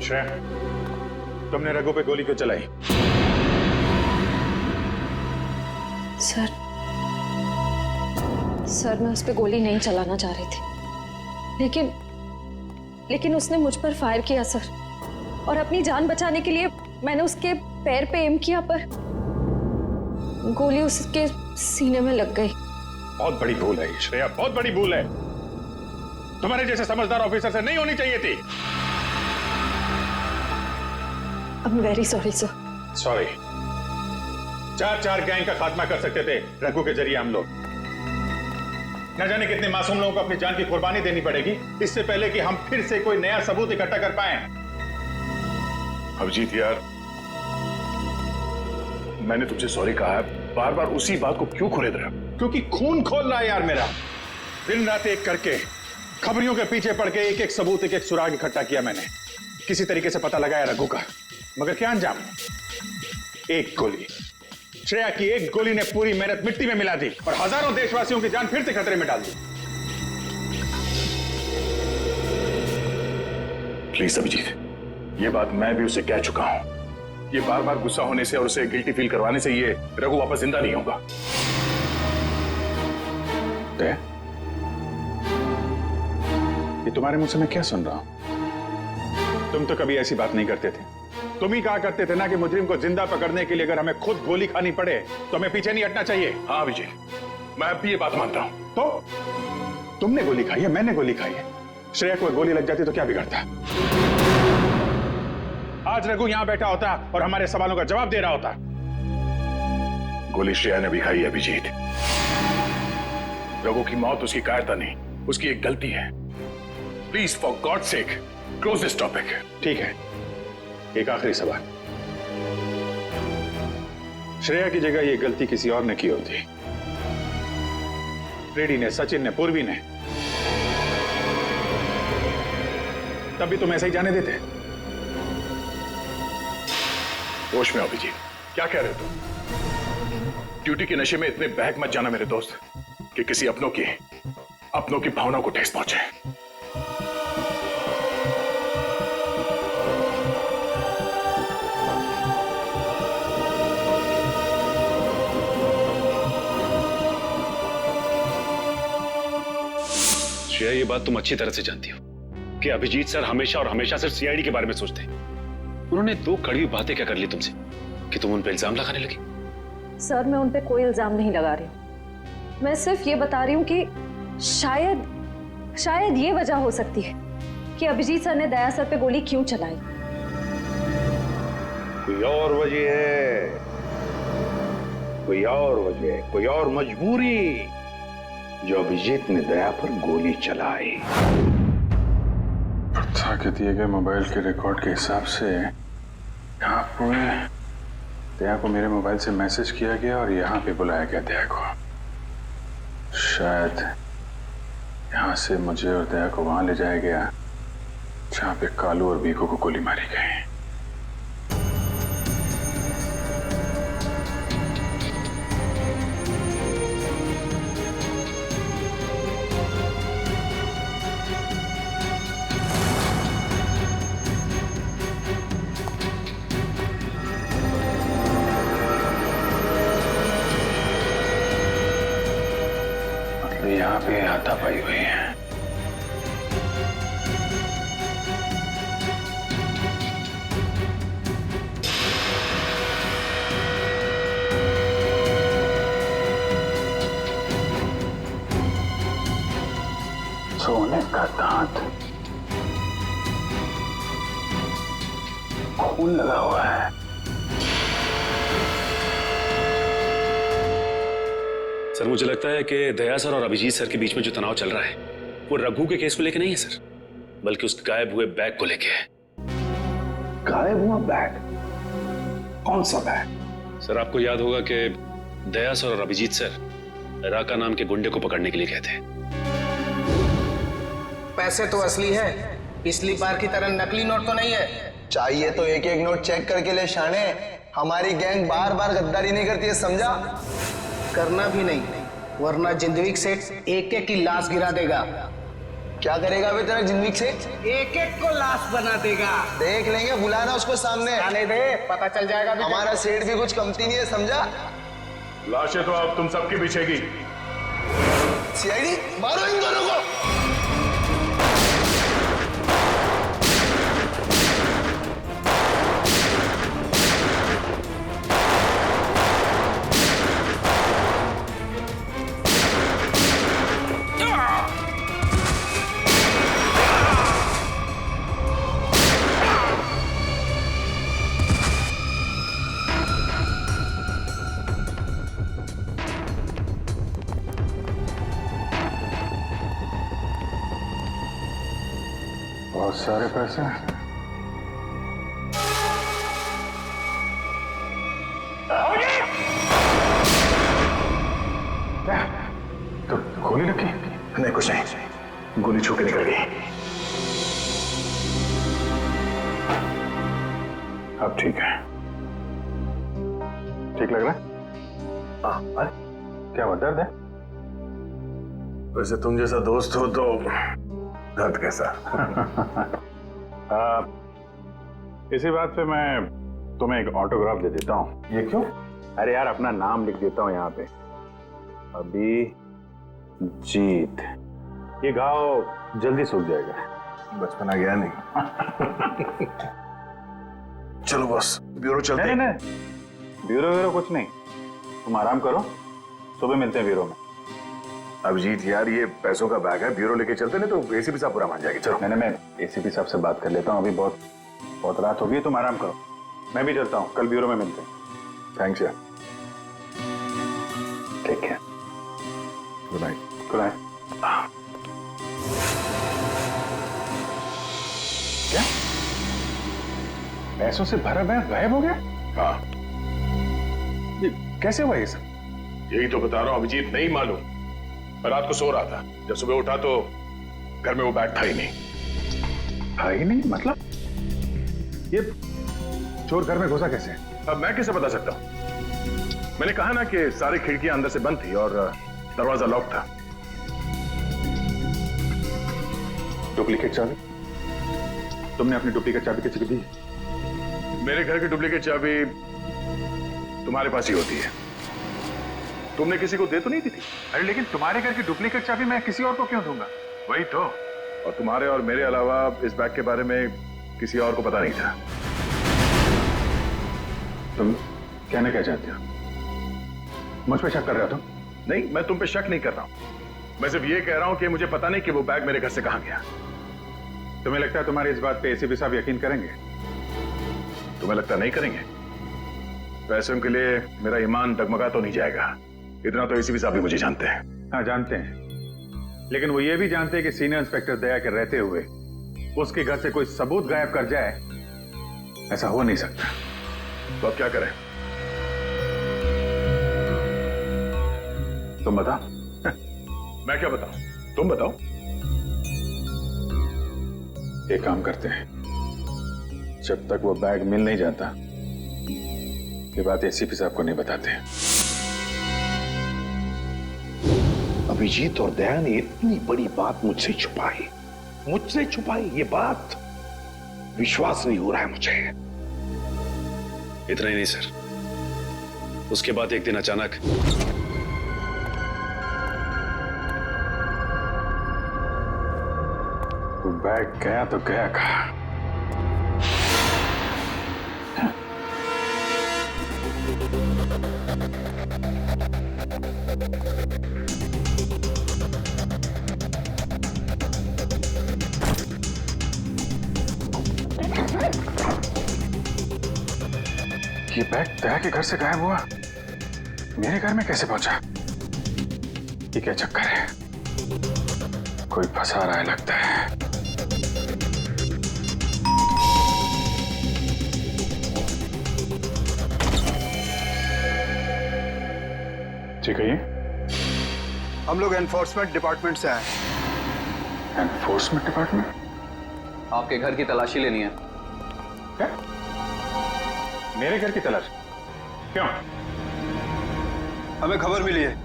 श्रेया, तुमने रघु पे गोली क्यों चलाई? सर मैं उस पे गोली नहीं चलाना चाह रही थी, लेकिन उसने मुझ पर फायर किया सर, और अपनी जान बचाने के लिए मैंने उसके पैर पे एम किया, पर गोली उसके सीने में लग गई। बहुत बड़ी भूल है श्रेया, बहुत बड़ी भूल है। तुम्हारे जैसे समझदार ऑफिसर से नहीं होनी चाहिए थी। I am very sorry sir. Sorry? चार गैंग का खात्मा कर सकते थे रघु के जरिए हम लोग। न जाने कितने मासूम लोगों को अपनी जान की कुर्बानी देनी पड़ेगी इससे पहले कि हम फिर से कोई नया सबूत इकट्ठा कर पाए। अभिजीत यार, मैंने तुमसे सॉरी कहा है, बार बार उसी बात को क्यों खुरेद रहे हो? क्योंकि खून खोल रहा है यार मेरा। दिन रात एक करके खबरियों के पीछे पड़ के एक एक सबूत, एक एक सुराग इकट्ठा किया मैंने। किसी तरीके से पता लगाया रघु का, मगर क्या अंजाम? एक गोली, श्रेया की एक गोली ने पूरी मेहनत मिट्टी में मिला दी और हजारों देशवासियों की जान फिर से खतरे में डाल दी। प्लीज अभिजीत, ये बात मैं भी उसे कह चुका हूं। ये बार बार गुस्सा होने से और उसे गिल्टी फील करवाने से ये रघु वापस जिंदा नहीं होगा। ये तुम्हारे मुंह से मैं क्या सुन रहा हूं? तुम तो कभी ऐसी बात नहीं करते थे। तुम ही कहा करते थे ना कि मुजरिम को जिंदा पकड़ने के लिए अगर हमें खुद गोली खानी पड़े तो हमें पीछे नहीं हटना चाहिए। हाँ अभिजीत, मैं अब भी ये बात मानता हूं। तो तुमने गोली खाई है, मैंने गोली खाई है। श्रेया को गोली लग जाती तो क्या बिगड़ता? आज रघु यहां बैठा होता और हमारे सवालों का जवाब दे रहा होता। गोली श्रेया ने भी खाई है अभिजीत। रघु की मौत उसकी कायरता नहीं, उसकी एक गलती है। Please for God sake close this topic. ठीक है, एक आखिरी सवाल। श्रेया की जगह ये गलती किसी और ने की होती, रेड्डी ने, सचिन ने, पूर्वी ने, तब भी तुम ऐसे ही जाने देते? होश में अभिजीत, क्या कह रहे हो तुम? ड्यूटी के नशे में इतने बहक मत जाना मेरे दोस्त कि किसी अपनों की भावना को ठेस पहुंचे। श्रेया, ये बात तुम अच्छी तरह से जानती हो कि अभिजीत सर हमेशा और हमेशा सिर्फ सीआईडी के बारे में सोचते हैं। उन्होंने दो कड़वी बातें क्या कर ली तुमसे कि तुम उन पे इल्जाम लगाने लगी? सर मैं उन पे कोई इल्जाम नहीं लगा रही हूँ, मैं सिर्फ ये बता रही हूँ कि शायद ये वजह हो सकती है कि अभिजीत सर ने दया सर पे गोली क्यों चलाई। कोई और वजह है, कोई और वजह, कोई और मजबूरी जो अभिजीत ने दया पर गोली चलाई। प्रथा के दिए गए मोबाइल के रिकॉर्ड के हिसाब से यहाँ पूरे दया को मेरे मोबाइल से मैसेज किया गया और यहाँ पे बुलाया गया दया को। शायद यहाँ से मुझे और दया को वहां ले जाया गया जहाँ पे कालू और बीकू को गोली मारी गई। यहाँ पे हाथापाई हुई है। सोने का दांत, खून लगा हुआ है। सर मुझे लगता है कि दया सर और अभिजीत सर के बीच में जो तनाव चल रहा है वो रघु के केस को लेके नहीं है सर, बल्कि उसके गायब हुए बैग को लेके है। गायब हुआ बैग? कौन सा बैग? सर आपको याद होगा कि दया सर और अभिजीत सर राका नाम के गुंडे को पकड़ने के लिए गए थे। पैसे तो असली है, पिछली बार की तरह नकली नोट तो नहीं है। चाहिए तो एक एक नोट चेक करके ले शाने। हमारी गैंग बार बार गद्दारी नहीं करती है, समझा? करना भी नहीं, वरना जिंदगी से एक एक की लाश गिरा देगा। क्या करेगा अभी तेरा जिंदगी से? एक एक को लाश बना देगा। देख लेंगे, बुलाना उसको सामने। आने दे, पता चल जाएगा। हमारा सेठ भी कुछ कमती नहीं है, समझा? लाशें तो अब तुम सबकी बिछेगी। सीआईडी मारो इन दोनों को। बहुत सारे पैसे। क्या? तो गोली लगी? नहीं, कुछ नहीं, गोली छू के निकल गई। अब ठीक है, ठीक लग रहा है? हाँ, अरे क्या हुआ, दर्द है? वैसे तुम जैसा दोस्त हो तो दर्द कैसा? इसी बात पे मैं तुम्हें एक ऑटोग्राफ दे देता हूँ। ये क्यों? अरे यार, अपना नाम लिख देता हूँ यहाँ पे, अभिजीत। ये घाव जल्दी सूख जाएगा। बचपना गया नहीं। चलो बॉस, ब्यूरो चलते हैं। नहीं, ब्यूरो कुछ नहीं, तुम आराम करो, सुबह मिलते हैं ब्यूरो में। अभिजीत यार, ये पैसों का बैग है, ब्यूरो लेके चलते नहीं तो एसीपी साहब पूरा मान जाएगी। चलो। मैं एसीपी साहब से बात कर लेता हूँ, अभी बहुत रात हो गई, तुम आराम करो, मैं भी चलता हूँ, कल ब्यूरो में मिलते हैं। थैंक्स यार। ठीक है, गुड नाइट। Good night. क्या पैसों से भरा बैग गायब हो गया? हाँ, ये कैसे हुआ ये सब? यही तो बता रहा हूँ अभिजीत, नहीं मालूम। मैं रात को सो रहा था, जब सुबह उठा तो घर में वो बैग था ही नहीं। था ही नहीं मतलब? ये चोर घर में घुसा कैसे? अब मैं कैसे बता सकता हूँ? मैंने कहा ना कि सारी खिड़कियां अंदर से बंद थी और दरवाजा लॉक था। डुप्लीकेट चाबी? तुमने अपनी डुप्लीकेट चाबी किसी को दी? मेरे घर की डुप्लीकेट चाबी तुम्हारे पास ही होती है, तुमने किसी को दे तो नहीं दी थी? अरे लेकिन तुम्हारे घर की डुप्लीकेट चाबी मैं किसी और को क्यों दूंगा? वही तो, और तुम्हारे और मेरे अलावा इस बैग के बारे में किसी और को पता नहीं था। तुम कहना क्या चाहते हो? मुझ पे शक कर रहे हो तुम? नहीं, मैं तुम पे शक नहीं कर रहा हूं, मैं सिर्फ ये कह रहा हूं कि मुझे पता नहीं कि वो बैग मेरे घर से कहां गया। तुम्हें लगता है तुम्हारी इस बात पे एसीपी साहब यकीन करेंगे? तुम्हें लगता नहीं करेंगे? पैसों के लिए मेरा ईमान डगमगा तो नहीं जाएगा, इतना तो एसीपी साहब भी मुझे जानते हैं। हाँ जानते हैं, लेकिन वो ये भी जानते हैं कि सीनियर इंस्पेक्टर दया के रहते हुए उसके घर से कोई सबूत गायब कर जाए, ऐसा हो नहीं सकता। तो अब क्या करें? तुम बताओ। मैं क्या बताऊं, तुम बताओ। एक काम करते हैं, जब तक वो बैग मिल नहीं जाता ये बात एसीपी साहब को नहीं बताते। अभिजीत और दया ने इतनी बड़ी बात मुझसे छुपाई, ये बात विश्वास नहीं हो रहा है मुझे। इतना ही नहीं सर, उसके बाद एक दिन अचानक वो बैग गया तो गया कहाँ? ये बैग दया के घर से गायब हुआ, मेरे घर में कैसे पहुंचा? ये क्या चक्कर है? कोई फंसा रहा है लगता है। ठीक है, ये हम लोग एनफोर्समेंट डिपार्टमेंट से आए हैं। Enforcement department? आपके घर की तलाशी लेनी है। क्या? मेरे घर की तलाश? क्यों? हमें खबर मिली है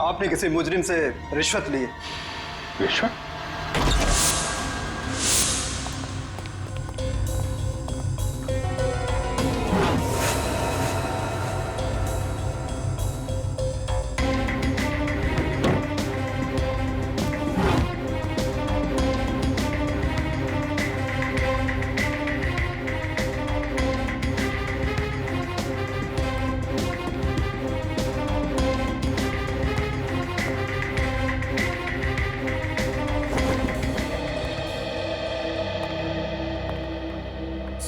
आपने किसी मुजरिम से रिश्वत ली है। रिश्वत?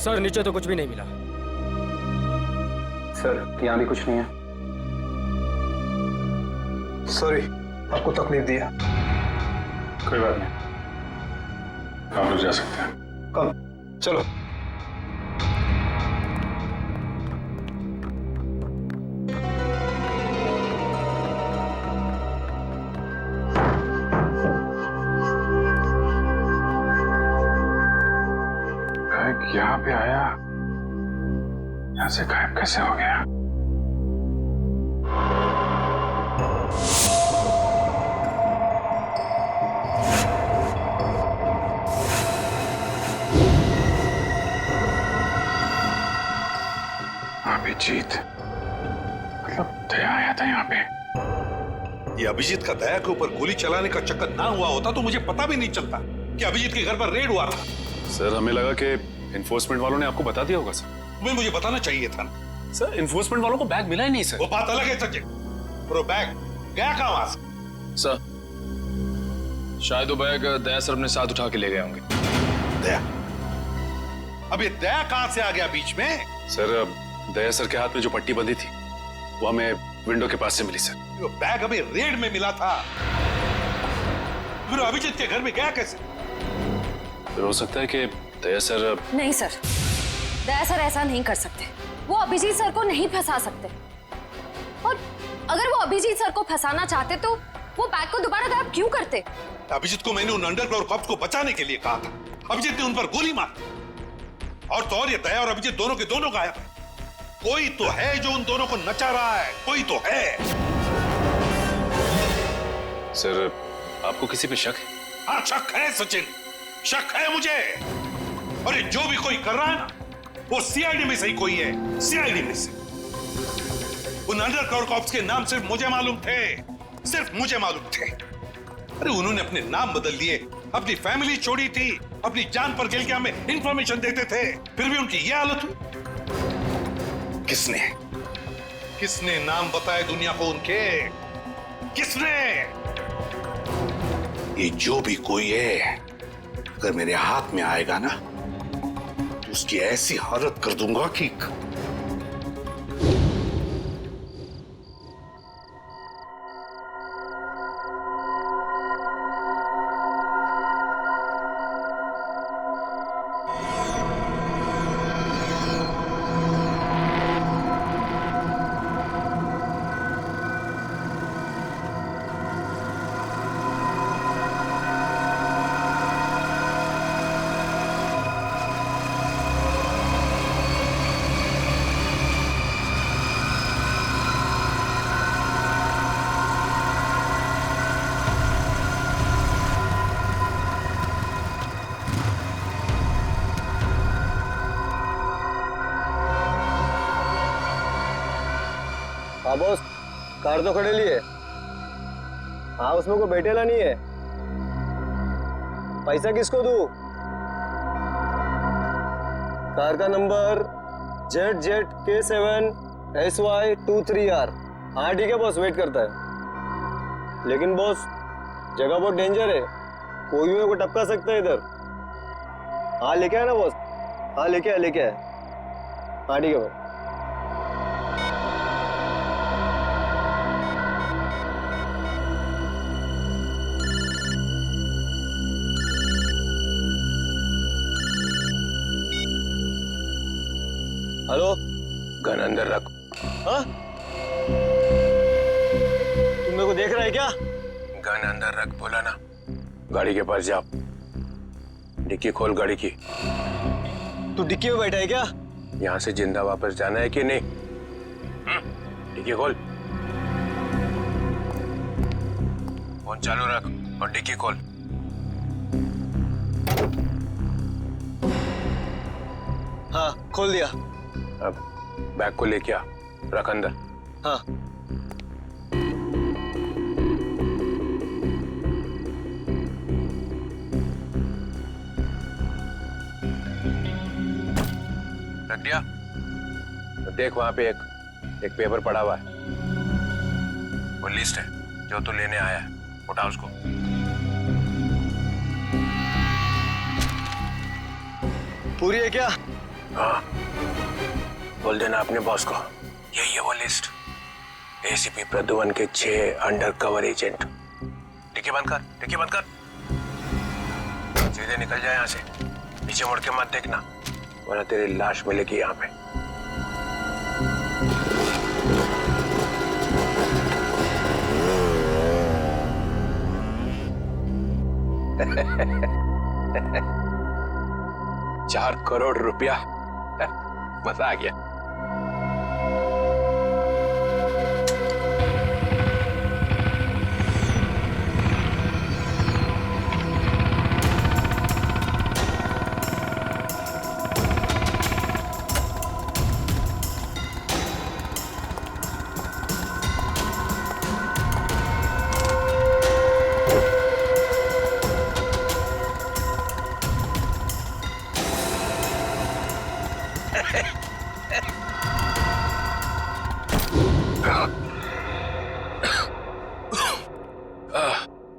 सर नीचे तो कुछ भी नहीं मिला। सर यहाँ भी कुछ नहीं है। सॉरी, आपको तकलीफ दिया। कोई बात नहीं, आप लोग जा सकते हैं। कम चलो। बैग यहाँ पे आया, यहाँ से गायब कैसे हो गया? अभिजीत, मतलब दया आया था यहाँ पे। ये अभिजीत का दया के ऊपर गोली चलाने का चक्कर ना हुआ होता तो मुझे पता भी नहीं चलता कि अभिजीत के घर पर रेड हुआ था। सर हमें लगा कि एनफोर्समेंट वालों ने आपको बता दिया होगा सर। तुम्हें मुझे बताना चाहिए था ना। सर एनफोर्समेंट वालों को बैग मिला ही नहीं सर। वो बात अलग है सचिन, पर वो बैग गया कहाँ वहां से? सर शायद वो बैग दया सर अपने साथ उठा के ले गए होंगे। दया? अब ये दया कहां से आ गया बीच में? सर दया सर के हाथ में जो पट्टी बंधी थी वो हमें विंडो के पास से मिली सर। वो बैग हमें रेड में मिला था, फिर अभिजीत के घर में गया कैसे? फिर हो सकता है कि दया सर। नहीं सर, दया सर ऐसा नहीं कर सकते। वो अभिजीत सर को नहीं फंसा सकते, और अगर वो अभिजीत सर को फंसाना चाहते तो वो बैग को दोबारा गायब क्यों करते? अभिजीत को मैंने उन अंडरग्राउंड कॉप्स को बचाने के लिए कहा था, अभिजीत ने उन पर गोली मार दी। और तो और ये दया और अभिजीत दोनों के दोनों गायब है। कोई तो है जो उन दोनों को नचा रहा है, कोई तो है। सर आपको किसी पे शक है? हाँ शक है सचिन, शक है मुझे। और ये जो भी कोई कर रहा है ना, वो सीआईडी में से ही कोई है, सीआईडी में से। उन अंडरग्राउंड कॉप्स के नाम सिर्फ मुझे मालूम थे, सिर्फ मुझे मालूम थे। अरे उन्होंने अपने नाम बदल लिए, अपनी फैमिली छोड़ी थी, अपनी जान पर खेल के हमें इंफॉर्मेशन देते थे, फिर भी उनकी ये हालत हुई। किसने नाम बताए दुनिया को उनके? किसने? ये जो भी कोई है, अगर मेरे हाथ में आएगा ना तो उसकी ऐसी हालत कर दूंगा कि हाँ बॉस, कार तो खड़े लिए। हाँ उसमें कोई बैठेला नहीं है। पैसा किसको दूं? कार का नंबर ZZK7SY23R। हाँ ठीक है बॉस, वेट करता है। लेकिन बॉस जगह बहुत डेंजर है, कोई भी मेरे को टपका सकता है इधर। हाँ लेके आया ना बॉस? हाँ लेके आया। हाँ ठीक है बॉस। हेलो, गन अंदर रख। हाँ? तुम मेरे को देख रहा है क्या? गन अंदर रख बोला ना। गाड़ी के पास जा, डिक्की खोल गाड़ी की। तू डिक्की में बैठा है क्या? यहाँ से जिंदा वापस जाना है कि नहीं? डिक्की खोल। फोन चालू रख और डिक्की खोल। हाँ खोल दिया। अब बैग को लेके आ, रख अंदर। हाँ रख दिया? तो देख वहां पे एक पेपर पड़ा हुआ है, वो लिस्ट है जो तू लेने आया है, उठा उसको। पूरी है क्या? हाँ, बोल देना अपने बॉस को, यही है वो लिस्ट। एसीपी प्रद्युमन के 6 अंडरकवर एजेंट। डिक्की बंद कर, डिक्की बंद कर। सीधे निकल जाए यहाँ से, पीछे मुड़ के मत देखना, वरना तेरी लाश मिलेगी यहाँ पे। ₹4 करोड़, मजा आ गया।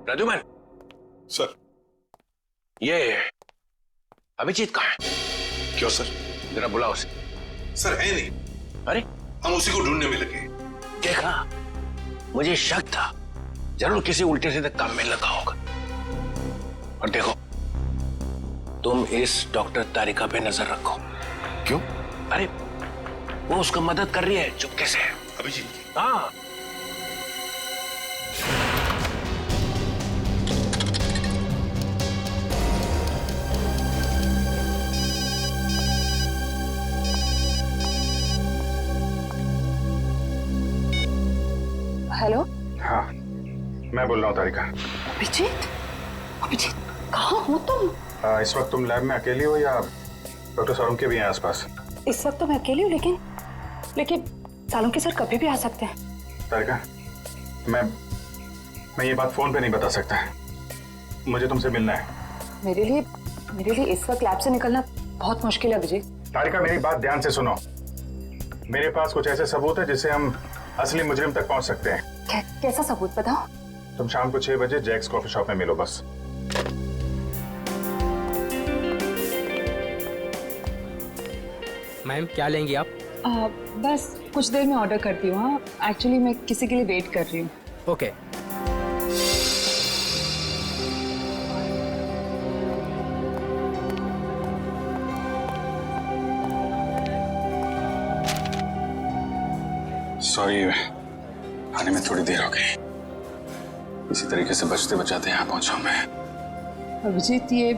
प्रद्युमन सर। ये अभिजीत कहाँ है? क्यों सर? जरा बुलाओ उसे। सर है नहीं। अरे हम उसी को ढूंढने में लगे। देखा, मुझे शक था, जरूर किसी उल्टे सीधे काम में लगा होगा। और देखो, तुम इस डॉक्टर तारिका पे नजर रखो। क्यों? अरे वो उसका मदद कर रही है चुपके से। अभिजीत की? हाँ। हेलो। हाँ, मैं बोल रहा हूँ तारिका। अभिजीत, अभिजीत कहाँ हो तुम? इस वक्त तुम लैब में अकेली हो या डॉक्टर सालुंके भी हैं आसपास? इस वक्त तो मैं अकेली हूँ, लेकिन सालुंके सर कभी भी आ सकते हैं। तारिका, मैं ये बात फोन पे नहीं बता सकता। मुझे तुमसे मिलना है। मेरे लिए इस वक्त लैब से निकलना बहुत मुश्किल है अभिजीत। तारिका, मेरी बात ध्यान से सुनो। मेरे पास कुछ ऐसे सबूत है जिससे हम असली मुजरिम तक पहुंच सकते हैं। कैसा सबूत बताओ? तुम शाम को 6 बजे जैक्स कॉफी शॉप में मिलो बस। मैम क्या लेंगी आप? बस कुछ देर में ऑर्डर करती हूँ। हाँ, एक्चुअली मैं किसी के लिए वेट कर रही हूँ। ओके। सॉरी, आने में थोड़ी देर हो गई। इसी तरीके से बचते बचाते यहाँ पहुंचा मैं। अभिजीत, ये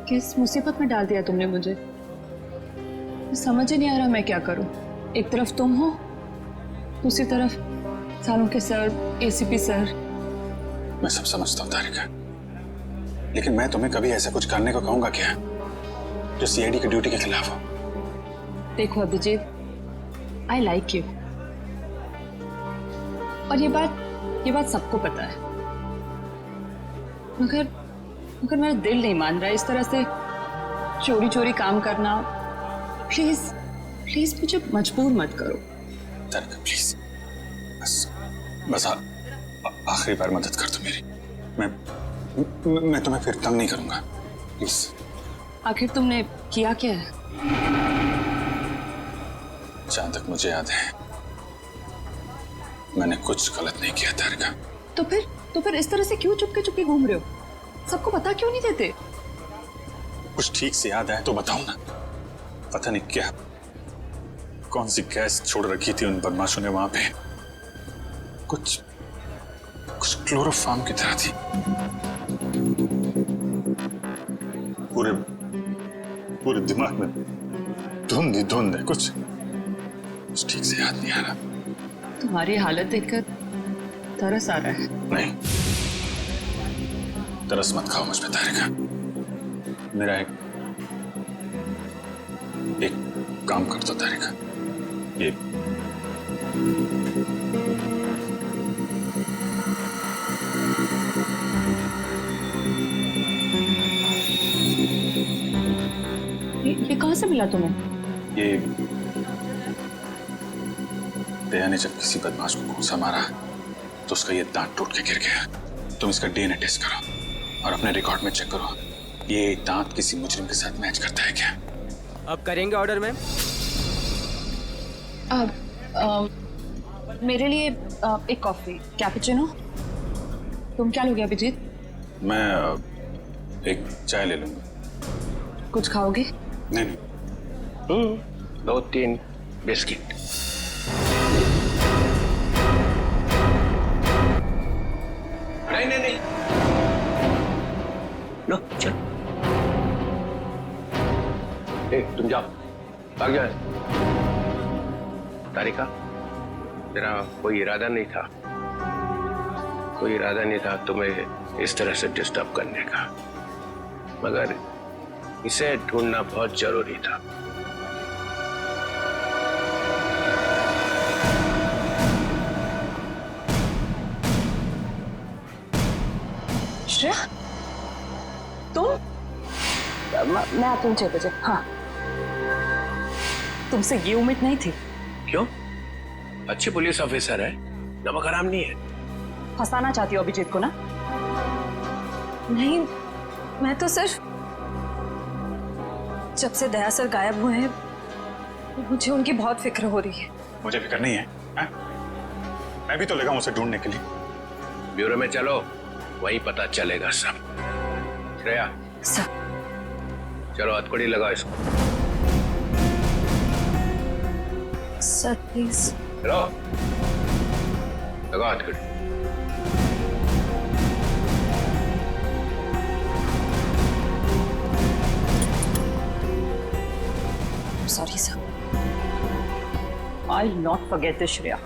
किस मुसीबत में डाल दिया तुमने मुझे? समझ ही नहीं आ रहा मैं क्या करूं। एक तरफ तुम हो, दूसरी तरफ सालुंके सर, एसीपी सर। मैं सब समझता हूँ तारिका, लेकिन मैं तुम्हें कभी ऐसा कुछ करने को कहूंगा क्या जो सीआईडी की ड्यूटी के खिलाफ हो? देखो अभिजीत, आई लाइक यू, और ये बात सबको पता है, मगर मेरा दिल नहीं मान रहा है इस तरह से चोरी चोरी काम करना। प्लीज मुझे मजबूर मत करो। तारिका प्लीज, बस आखिरी बार मदद कर दो मेरी। मैं तुम्हें फिर तंग नहीं करूंगा, प्लीज। आखिर तुमने किया क्या है? जहां तक मुझे याद है मैंने कुछ गलत नहीं किया तारिका। तो फिर इस तरह से क्यों चुपके चुपके घूम रहे हो? सबको पता क्यों नहीं देते? कुछ ठीक से याद आए तो बताओ ना। पता नहीं क्या, कौन सी गैस छोड़ रखी थी उन बदमाशों ने वहां पे। कुछ क्लोरोफॉर्म की तरह थी। पूरे दिमाग में धुंध है। कुछ ठीक से याद नहीं आ रहा। तुम्हारी हालत देखकर तरस आ रहा है। नहीं, तरस मत खाओ मुझ पे तारिका। मेरा एक काम कर दो तारिका। ये कहां से मिला तुम्हें? ये दया ने जब किसी बदमाश को घूंसा मारा तो उसका ये दांत टूट के गिर गया। तुम इसका डीएनए टेस्ट करो और अपने रिकॉर्ड में चेक करो, ये दांत किसी मुजरिम के साथ मैच करता है क्या? अब करेंगे ऑर्डर मैम। मेरे लिए एक कॉफी कैपुचिनो। तुम क्या लोगे अभिजीत? मैं एक चाय ले लूंगा। कुछ खाओगे? नहीं नहीं। 2-3 बिस्किट। नहीं लो चल। तुम जाओ, भाग जाओ। तारिका, तेरा कोई इरादा नहीं था तुम्हें इस तरह से डिस्टर्ब करने का, मगर इसे ढूंढना बहुत जरूरी था। श्रेया, तुम? मैं आती हूँ 6 बजे। हाँ, तुमसे ये उम्मीद नहीं थी। क्यों? अच्छी पुलिस ऑफिसर है, नमक हराम नहीं है। फंसाना चाहती हो अभिजीत को ना? नहीं, मैं तो सिर्फ जब से दया सर गायब हुए हैं मुझे उनकी बहुत फिक्र हो रही है। मुझे फिक्र नहीं है, है? मैं भी तो लगा हूं उसे ढूंढने के लिए। ब्यूरो में चलो, वही पता चलेगा सब। श्रेया, सर चलो हथकड़ी लगाओ इसको। Sir please. चलो लगाओ हथकड़ी। Sorry sir, I not forget this Shreya.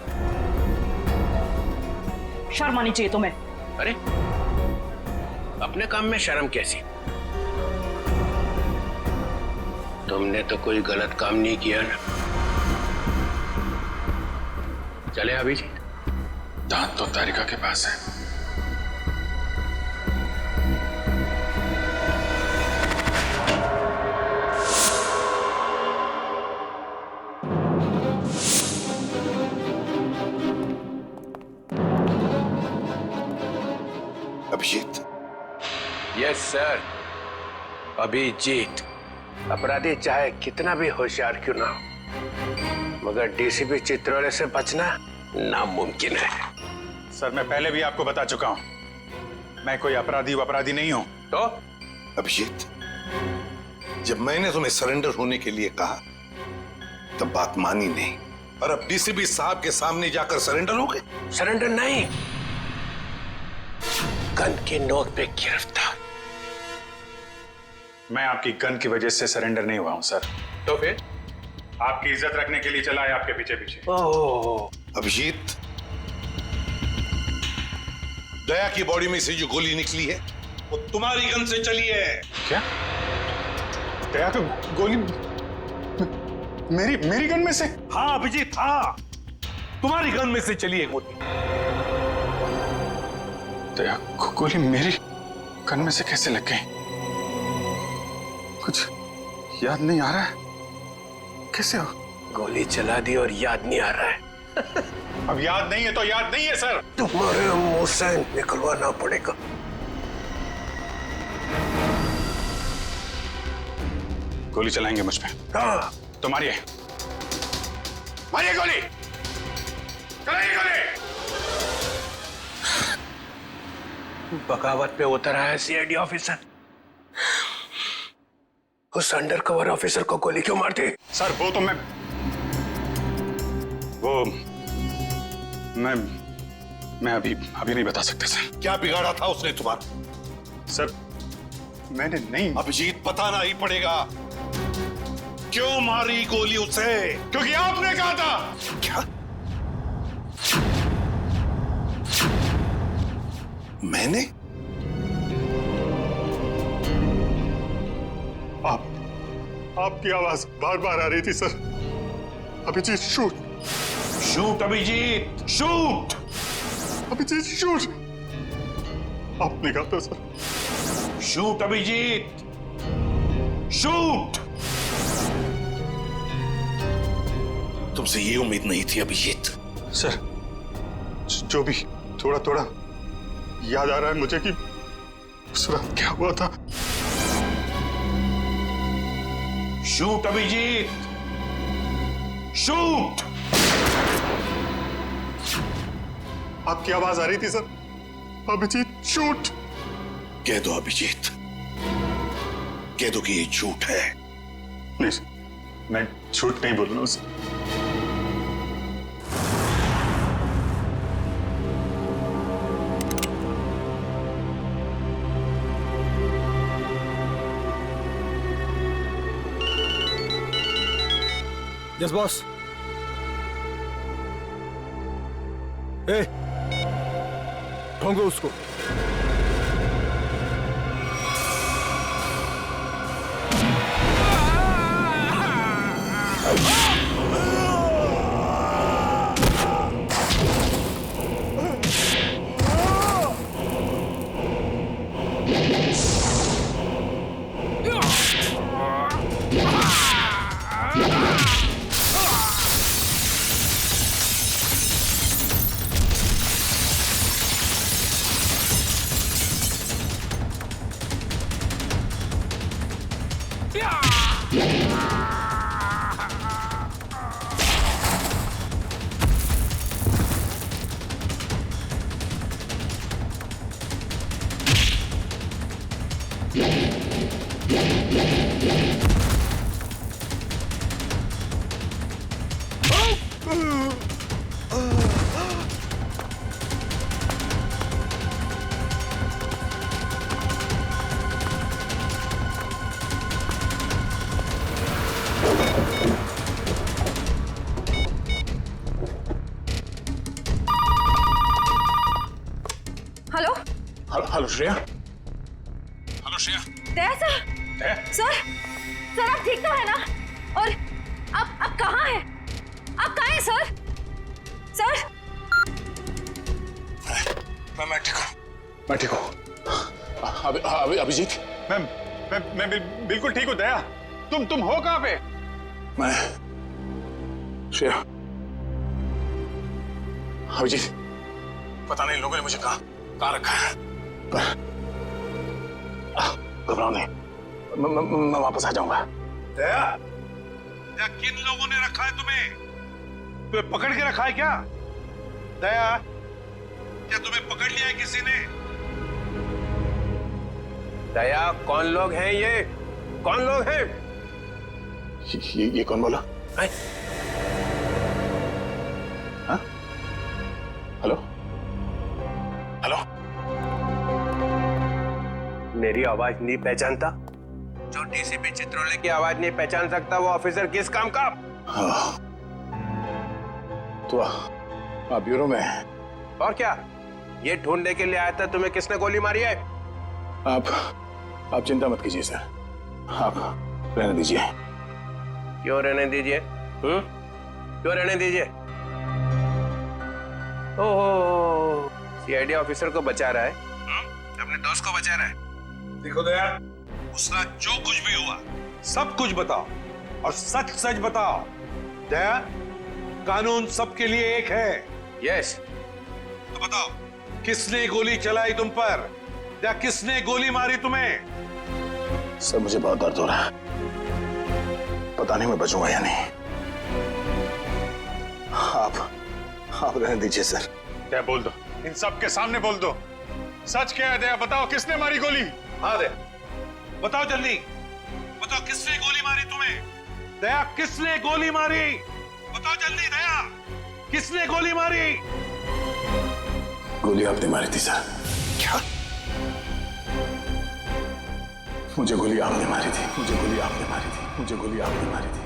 शर्म आनी चाहिए तुम्हें। अरे अपने काम में शर्म कैसी? तुमने तो कोई गलत काम नहीं किया ना। चले अभिजीत। दांत तो तारिका के पास है। अभिजीत। Yes sir, Abhijeet. अपराधी चाहे कितना भी होशियार क्यों ना हो, मगर डीसीपी चित्रोले से बचना नामुमकिन है। सर, मैं पहले भी आपको बता चुका हूं, मैं कोई अपराधी नहीं हूं। तो अभिजीत, जब मैंने तुम्हें सरेंडर होने के लिए कहा तब बात मानी नहीं, और अब डीसीपी साहब के सामने जाकर सरेंडर हो गए। सरेंडर नहीं, गन के नोक पे गिरफ्तार। मैं आपकी गन की वजह से सरेंडर नहीं हुआ हूं सर। तो फिर? आपकी इज्जत रखने के लिए चला है आपके पीछे पीछे। ओह, अभिजीत, दया की बॉडी में से जो गोली निकली है वो तुम्हारी गन से चली है। क्या? दया तो गोली मेरी गन में से? हाँ अभिजीत, हाँ, तुम्हारी गन में से चली है गोली। दया को गोली मेरी गन में से कैसे लग गई? कुछ याद नहीं आ रहा है। कैसे हो? गोली चला दी और याद नहीं आ रहा है। अब याद नहीं है तो याद नहीं है सर। तुम्हारे मुंह से निकलवाना पड़ेगा। गोली चलाएंगे मुझ पे? हाँ। तो मारिए गोली, चलाइए गोली। बगावत पे उतर आया सीआईडी ऑफिसर। उस अंडर कवर ऑफिसर को गोली क्यों मारती? सर वो तो मैं अभी नहीं बता सकते सर। क्या बिगाड़ा था उसने तुम्हारा? सर मैंने नहीं। अभिजीत, बताना ही पड़ेगा। क्यों मारी गोली उसे? क्योंकि आपने कहा था। क्या? मैंने? आपकी आवाज बार बार आ रही थी sir. Abhijeet shoot, shoot Abhijeet, shoot. Abhijeet shoot, आपने कहा था सर। Shoot Abhijeet, shoot. तुमसे ये उम्मीद नहीं थी अभिजीत। सर जो भी थोड़ा थोड़ा याद आ रहा है मुझे कि उस रात क्या हुआ था। Shoot Abhijeet, shoot. आपकी आवाज आ रही थी सर। अभिजीत शूट। कह दो अभिजीत, कह दो कि ये झूठ है। नहीं सर, मैं झूठ नहीं बोल रहा हूं सर। Yes boss. ए, ढूंढो उसको। Hello hello Shreya. Hello Shreya. Daya sir. Sir sir आप ठीक तो है ना? और आप कहाँ हैं? आप कहाँ हैं सर? सर मैं ठीक हूँ, मैं ठीक हूँ। अभिजीत, मैं बिल्कुल ठीक हूँ। दया, तुम हो कहाँ पे? मैं श्रेया, अभिजीत, पता नहीं लोगों ने मुझे कहाँ रखा है, पर घबराओ नहीं, मैं वापस आ जाऊंगा। दया, किन लोगों ने रखा है तुम्हें? तुम्हें पकड़ के रखा है क्या? दया, क्या तुम्हें पकड़ लिया है किसी ने? दया, कौन लोग हैं ये? कौन लोग हैं? ये कौन बोला? हाँ? Hello hello. मेरी आवाज नहीं पहचानता? जो डीसीपी चित्रोले की आवाज नहीं पहचान सकता वो ऑफिसर किस काम का? हाँ, तो आप ब्यूरो में हैं। और क्या? ये ढूंढने के लिए आया था तुम्हें किसने गोली मारी है? आप चिंता मत कीजिए सर, आप रहने दीजिए। क्यों रहने दीजिए? क्यों रहने दीजिए? ओहो, सीआईडी ऑफिसर को बचा रहा है, अपने दोस्त को बचा रहा है। देखो दया, उसका जो कुछ भी हुआ सब कुछ बताओ और सच सच बताओ। दया, कानून सबके लिए एक है। यस। तो बताओ, किसने गोली चलाई तुम पर? या किसने गोली मारी तुम्हें? सर मुझे बहुत दर्द हो रहा है, पता नहीं मैं बचूंगा या नहीं। आप रहने दीजिए सर। दया बोल दो, इन सब के सामने बोल दो, सच क्या है? दया बताओ, किसने मारी गोली? हाँ दया, बताओ जल्दी, बताओ किसने गोली मारी तुम्हें? दया, किसने गोली मारी? बताओ जल्दी दया, किसने गोली मारी? गोली आपने मारी थी सर। क्या? मुझे गोली आपने मारी थी, मुझे गोली आपने मारी थी, मुझे गोली आपने मारी थी।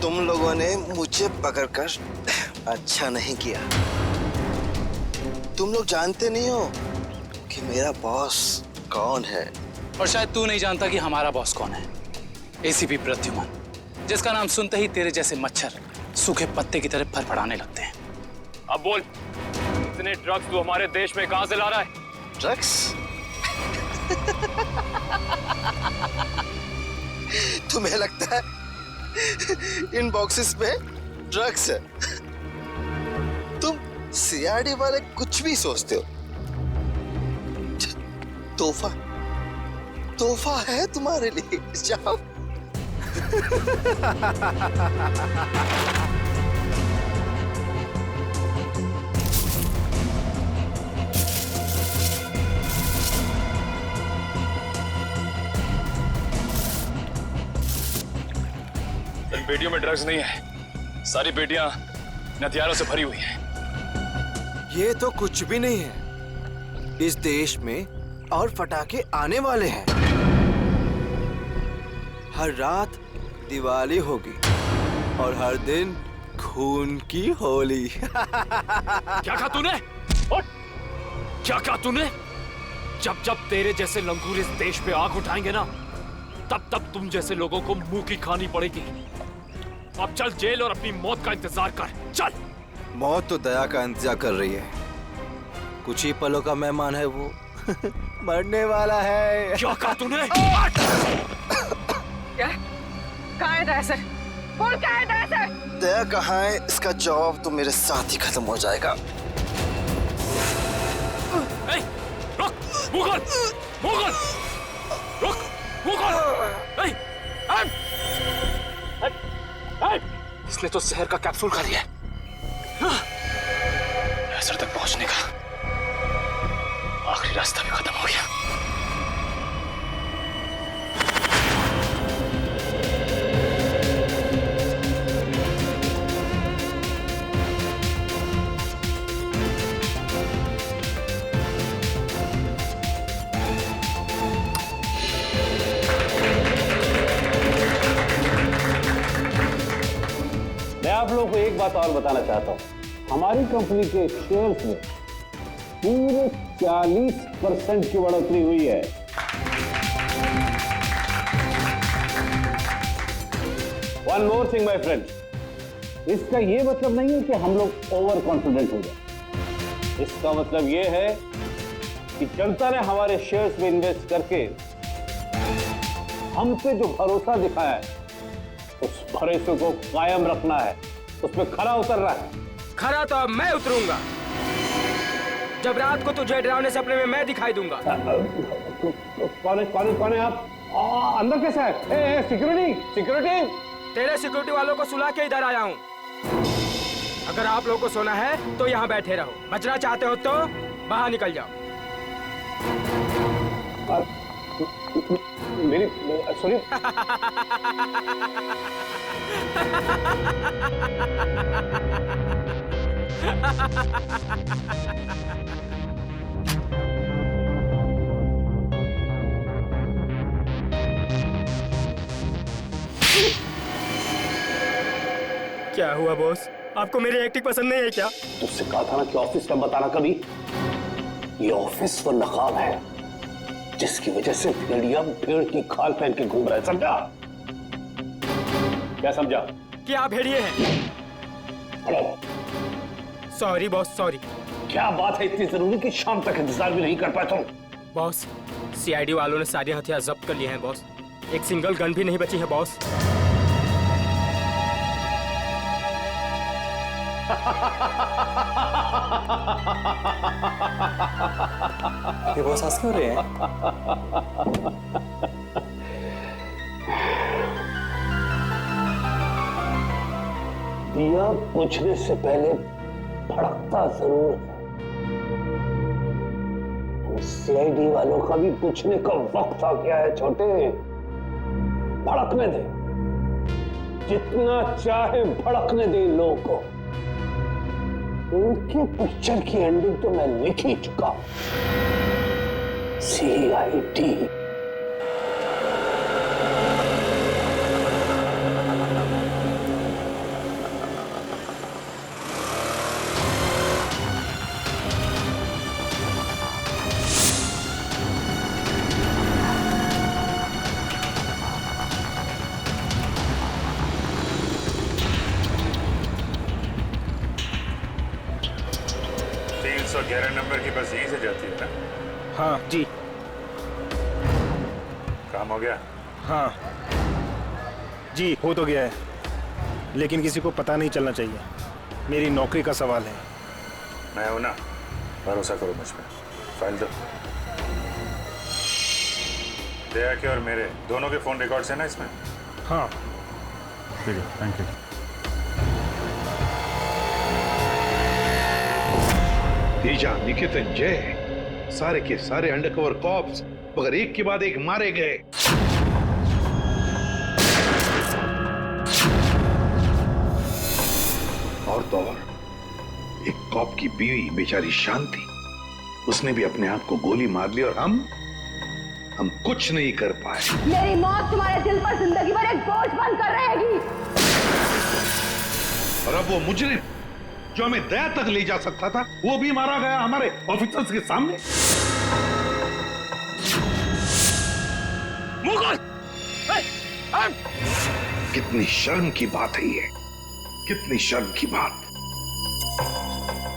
तुम लोगों ने मुझे पकड़कर अच्छा नहीं किया। तुम लोग जानते नहीं हो कि मेरा बॉस कौन है। और शायद तू नहीं जानता कि हमारा बॉस कौन है। एसीपी प्रद्युमन, जिसका नाम सुनते ही तेरे जैसे मच्छर सूखे पत्ते की तरह फड़फड़ाने लगते हैं। अब बोल, इतने ड्रग्स तू हमारे देश में कहां से ला रहा है? ड्रग्स? तुम्हें लगता है इन बॉक्सेस में ड्रग्स है? तुम सीआईडी वाले कुछ भी सोचते हो। तोहफा तोहफा है तुम्हारे लिए, जाओ। इन पेटियों में ड्रग्स नहीं है, सारी पेटियां हथियारों से भरी हुई हैं। ये तो कुछ भी नहीं है। इस देश में और पटाखे आने वाले हैं। हर रात दिवाली होगी और हर दिन खून की होली। क्या कहा तूने? क्या कहा तूने? जब जब तेरे जैसे लंगूर इस देश पे आग उठाएंगे ना, तब तब तुम जैसे लोगों को मुंह की खानी पड़ेगी। अब चल जेल और अपनी मौत का इंतजार कर, चल। मौत तो दया का इंतजार कर रही है। कुछ ही पलों का मेहमान है वो। मरने वाला है। क्या कहा तूने? क्या? कहाँ है दया सर? बोल, क्या है दया सर? दया कहाँ है, इसका जवाब तो मेरे साथ ही खत्म हो जाएगा। रुक, मुगल, मुगल, रुक, मुगल। इसने तो जहर का कैप्सूल खा लिया है। असर तक पहुंचने का आखिरी रास्ता भी खत्म हो गया। मैं आप लोगों को एक बात और बताना चाहता हूं। हमारी कंपनी के शेयर्स में पूरे 40% की बढ़ोतरी हुई है। One more thing my friend, इसका ये मतलब नहीं है कि हम लोग ओवर कॉन्फिडेंट हो जाए। इसका मतलब ये है कि जनता ने हमारे शेयर्स में इन्वेस्ट करके हम पे जो भरोसा दिखाया है, उस भरोसे को कायम रखना है, उसमें खरा उतरना है। खरा तो अब मैं उतरूंगा, जब रात को तुझे डरावने सपने में मैं दिखाई दूंगा। कौन है आप? अंदर कैसे है? Security, security. तेरे सिक्योरिटी वालों को सुला के इधर आया हूँ। अगर आप लोगों को सोना है तो यहाँ बैठे रहो, बचना चाहते हो तो बाहर निकल जाओ। मेरी सुनिए। क्या हुआ बॉस? आपको मेरी एक्टिंग पसंद नहीं है क्या? तुझसे कहा था ना कि ऑफिस में बताना कभी। ये ऑफिस वो नकाब है जिसकी वजह से भेड़िया भेड़ की खाल पहन के घूम रहा है, समझा? क्या समझा? कि आप भेड़िए हैं। Sorry boss, sorry. क्या बात है इतनी जरूरी कि शाम तक इंतजार भी नहीं कर पाए तुम? बॉस, सीआईडी वालों ने सारे हथियार जब्त कर लिए हैं बॉस। एक सिंगल गन भी नहीं बची है बॉस। ये बॉस हंस क्यों रहे हैं? दिया बुझने से पहले भड़कता जरूर है। सीआईडी वालों का भी पूछने का वक्त आ गया है छोटे। भड़कने दे, जितना चाहे भड़कने दे इन लोगों को। उनकी पिक्चर की एंडिंग तो मैं लिख ही चुका हूं। सीआईडी। नंबर की बस यहीं से जाती है ना? हाँ जी। काम हो गया? हाँ जी, हो तो गया है, लेकिन किसी को पता नहीं चलना चाहिए। मेरी नौकरी का सवाल है। मैं हूं ना, भरोसा करो मुझ पे। फाइल दो। दया के और मेरे दोनों के फोन रिकॉर्ड्स है ना इसमें? हाँ ठीक है, थैंक यू। तेजा, निकेतन, जय, सारे के सारे अंडरकवर कॉप्स मगर एक के बाद एक मारे गए। और तो और एक कॉप की बीवी बेचारी शांति, उसने भी अपने आप को गोली मार ली और हम कुछ नहीं कर पाए। मेरी मौत तुम्हारे दिल पर जिंदगी भर एक बोझ बनकर रहेगी। और अब वो मुजरिम जो हमें दया तक ले जा सकता था, वो भी मारा गया हमारे ऑफिसर्स के सामने। मुगल! कितनी शर्म की बात है ये, कितनी शर्म की बात।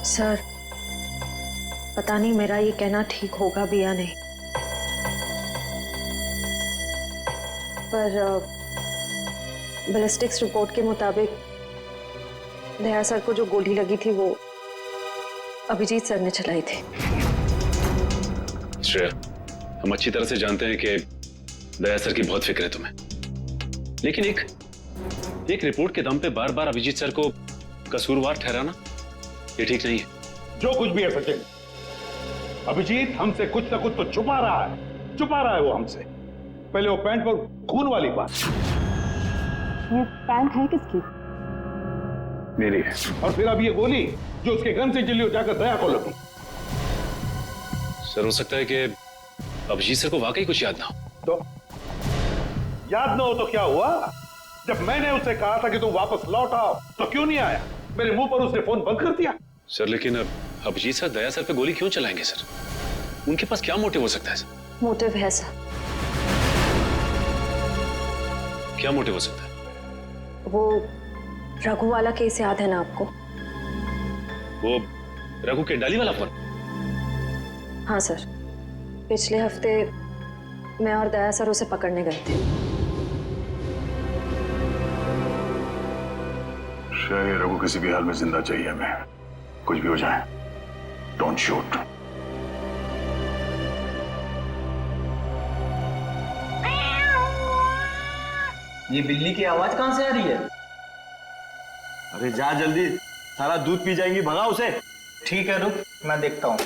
सर, पता नहीं मेरा ये कहना ठीक होगा भी या नहीं, पर बैलिस्टिक्स रिपोर्ट के मुताबिक दया सर को जो गोली लगी थी वो अभिजीत सर ने चलाई थी। श्रेया, हम अच्छी तरह से जानते हैं कि दया सर की बहुत फिक्र है तुम्हें, लेकिन एक रिपोर्ट के दम पे बार बार अभिजीत सर को कसूरवार ठहराना ये ठीक नहीं है। जो कुछ भी है सचिन, अभिजीत हमसे कुछ ना कुछ तो छुपा रहा है वो हमसे। पहले वो पैंट पर खून वाली बात। ये पैंट है किसकी? मेरी है। और फिर अब ये गोली जो उसके गन से चली हो जाकर दया को लगी। सर, हो सकता है कि अभिजीत सर को वाकई कुछ याद ना हो। तो याद ना हो तो क्या हुआ? जब मैंने उसे कहा था कि तुम वापस लौट आओ तो क्यों नहीं आया? मेरे मुंह पर उसने फोन बंद कर दिया। सर, लेकिन अब अभिजीत सर दया सर पे गोली क्यों चलाएंगे सर? उनके पास क्या मोटिव हो सकता है सर? मोटिव है सर। क्या मोटिव हो सकता है? वो रघु वाला केस याद है ना आपको? वो रघु के डाली वाला फोन? हाँ सर, पिछले हफ्ते मैं और दया सर उसे पकड़ने गए थे। शायद रघु किसी भी हाल में जिंदा चाहिए हमें, कुछ भी हो जाए। Don't shoot. ये बिल्ली की आवाज कहां से आ रही है? अरे जा जल्दी, सारा दूध पी जाएंगी, भगा उसे। ठीक है, रुक मैं देखता हूं।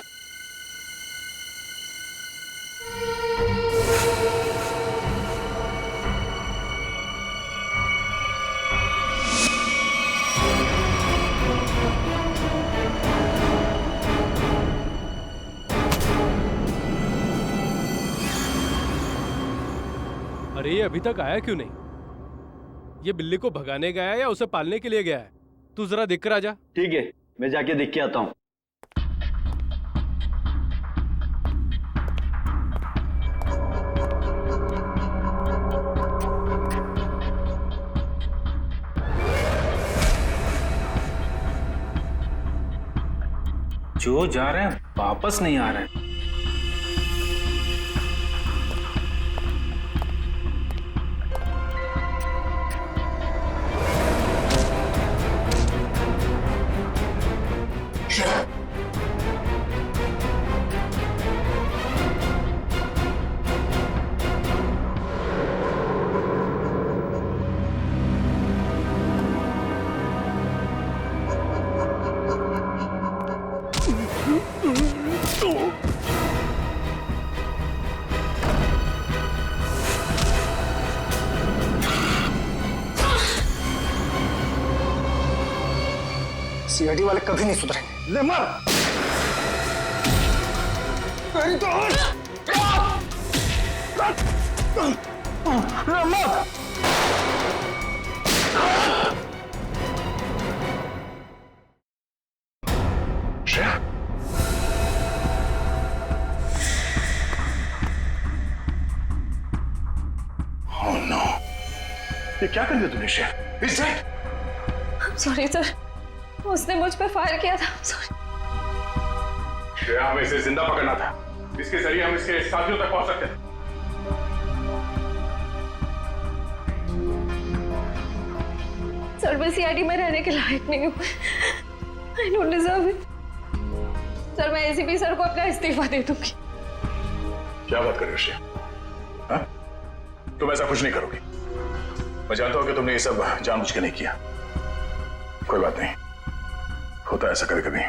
अरे ये अभी तक आया क्यों नहीं? ये बिल्ली को भगाने गया है या उसे पालने के लिए गया है? तू जरा देख कर आ जा। ठीक है, मैं जाके देख के आता हूं। जो जा रहे हैं वापस नहीं आ रहे हैं। सीआईडी वाले कभी नहीं सुधरेंगे। ले मर। श्रेया, ओह नो, ये क्या कर दिया तूने Shreya? Is that? Sorry sir, उसने मुझ पे फायर किया था। सॉरी। श्रेया, हमें इसे जिंदा पकड़ना था। इसके जरिए हम इसके साथियों तक पहुंच सकते थे। सर, मैं सीआईडी में रहने के लायक नहीं हूँ। I don't deserve it. Sir, मैं एसीपी सर को अपना इस्तीफा दे दूंगी। क्या बात कर रही हो श्रेया? हाँ? तुम ऐसा कुछ नहीं करोगी। मैं जानता हूं कि तुमने ये सब जानबूझ के नहीं किया। कोई बात नहीं, होता है ऐसा कभी कभी।